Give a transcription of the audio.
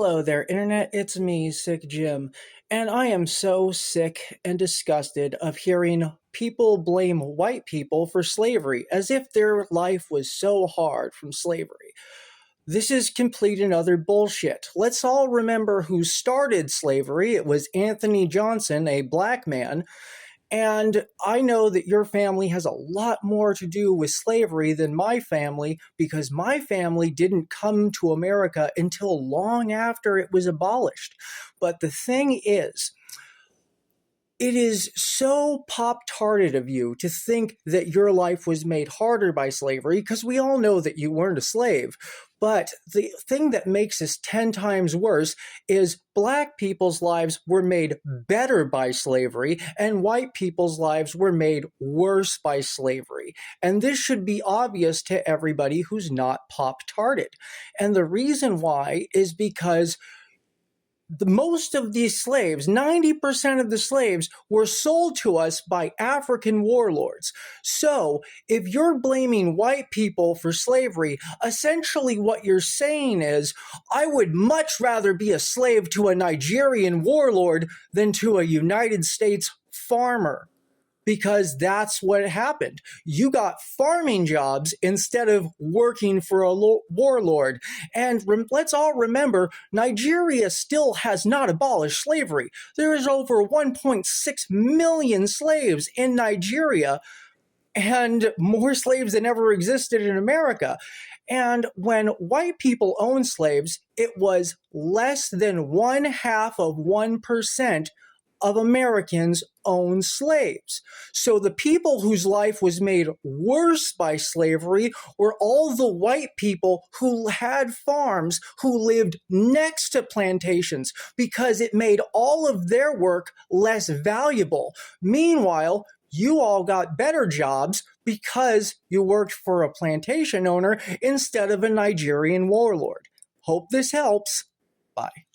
Hello there, Internet. It's me, Sick Jim. And I am so sick and disgusted of hearing people blame white people for slavery as if their life was so hard from slavery. This is complete and utter bullshit. Let's all remember who started slavery. It was Anthony Johnson, a black man. And I know that your family has a lot more to do with slavery than my family because my family didn't come to America until long after it was abolished. But the thing is, it is so pop-tarted of you to think that your life was made harder by slavery, because we all know that you weren't a slave. But the thing that makes this 10 times worse is black people's lives were made better by slavery, and white people's lives were made worse by slavery. And this should be obvious to everybody who's not pop-tarted. And the reason why is because most of these slaves, 90% of the slaves, were sold to us by African warlords. So, if you're blaming white people for slavery, essentially what you're saying is, I would much rather be a slave to a Nigerian warlord than to a United States farmer. Because that's what happened. You got farming jobs instead of working for a warlord. And let's all remember, Nigeria still has not abolished slavery. There is over 1.6 million slaves in Nigeria, and more slaves than ever existed in America. And when white people owned slaves, it was less than 0.5% of Americans own slaves. So the people whose life was made worse by slavery were all the white people who had farms, who lived next to plantations, because it made all of their work less valuable. Meanwhile, you all got better jobs because you worked for a plantation owner instead of a Nigerian warlord. Hope this helps. Bye.